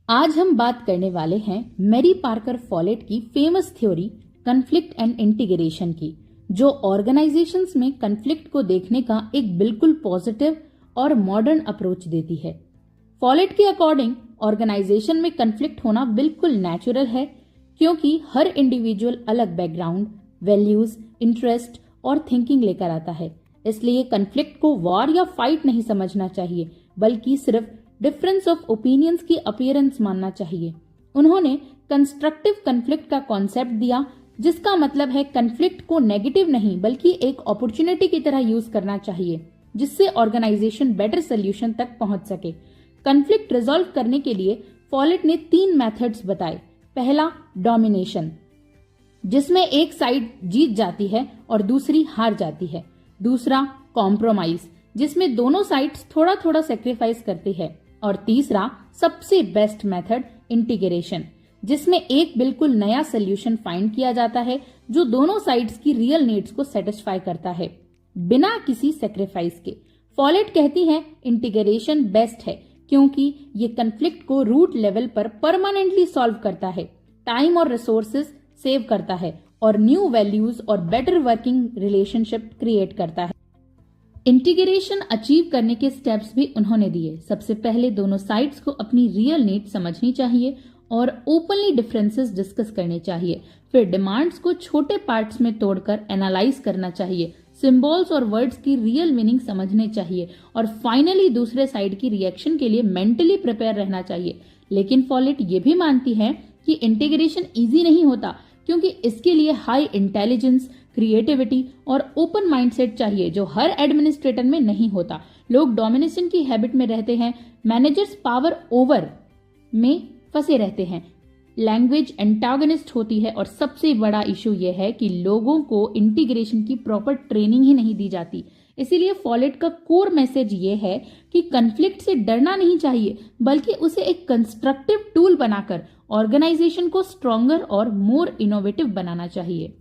आज हम बात करने वाले हैं मैरी पार्कर फॉलेट की famous theory conflict and integration की, जो ऑर्गेनाइजेशंस में कन्फ्लिक्ट को देखने का एक बिल्कुल पॉजिटिव और मॉडर्न अप्रोच देती है। फॉलेट के अकॉर्डिंग ऑर्गेनाइजेशन में कन्फ्लिक्ट होना बिल्कुल नेचुरल है, क्योंकि हर इंडिविजुअल अलग बैकग्राउंड, वैल्यूज, इंटरेस्ट और थिंकिंग लेकर आता है। इसलिए कन्फ्लिक्ट को वॉर या फाइट नहीं समझना चाहिए, बल्कि सिर्फ डिफरेंस ऑफ ओपिनियंस की अपीयरेंस मानना चाहिए। उन्होंने कंस्ट्रक्टिव कन्फ्लिक्ट का कॉन्सेप्ट दिया, जिसका मतलब है कन्फ्लिक्ट को नेगेटिव नहीं बल्कि एक अपॉर्चुनिटी की तरह यूज करना चाहिए, जिससे ऑर्गेनाइजेशन बेटर सोल्यूशन तक पहुंच सके। कन्फ्लिक्ट रिजॉल्व करने के लिए फॉलेट ने 3 मेथड्स बताए। पहला, डोमिनेशन, जिसमें एक साइड जीत जाती है और दूसरी हार जाती है। दूसरा, कॉम्प्रोमाइज, जिसमें दोनों साइड्स थोड़ा थोड़ा सेक्रीफाइस करती है। और तीसरा, सबसे बेस्ट मेथड, इंटीग्रेशन, जिसमें एक बिल्कुल नया सोल्यूशन फाइंड किया जाता है जो दोनों साइड्स की रियल नीड्स को सेटिस्फाई करता है बिना किसी सेक्रीफाइस के। फॉलेट कहती है इंटीग्रेशन बेस्ट है, क्योंकि ये कन्फ्लिक्ट को रूट लेवल पर परमानेंटली सॉल्व करता है, टाइम और रिसोर्सेज सेव करता है और न्यू वैल्यूज और बेटर वर्किंग रिलेशनशिप क्रिएट करता है। इंटीग्रेशन अचीव करने के स्टेप्स भी उन्होंने दिए। सबसे पहले दोनों साइड्स को अपनी रियल नीड समझनी चाहिए और ओपनली डिफरेंसेस डिस्कस करने चाहिए। फिर डिमांड्स को छोटे पार्ट्स में तोड़कर एनालाइज करना चाहिए, सिंबल्स और वर्ड्स की रियल मीनिंग समझने चाहिए और फाइनली दूसरे साइड की रिएक्शन के लिए मेंटली प्रिपेयर रहना चाहिए। लेकिन फॉलेट ये भी मानती है कि इंटीग्रेशन इजी नहीं होता, क्योंकि इसके लिए हाई इंटेलिजेंस, क्रिएटिविटी और ओपन माइंडसेट चाहिए, जो हर एडमिनिस्ट्रेटर में नहीं होता। लोग डोमिनेशन की हैबिट में रहते हैं, मैनेजर्स पावर ओवर में फंसे रहते हैं, लैंग्वेज एंटागनिस्ट होती है और सबसे बड़ा इशू यह है कि लोगों को इंटीग्रेशन की प्रॉपर ट्रेनिंग ही नहीं दी जाती। इसीलिए फॉलेट का कोर मैसेज ये है कि कन्फ्लिक्ट से डरना नहीं चाहिए, बल्कि उसे एक कंस्ट्रक्टिव टूल बनाकर ऑर्गेनाइजेशन को स्ट्रॉन्गर और मोर इनोवेटिव बनाना चाहिए।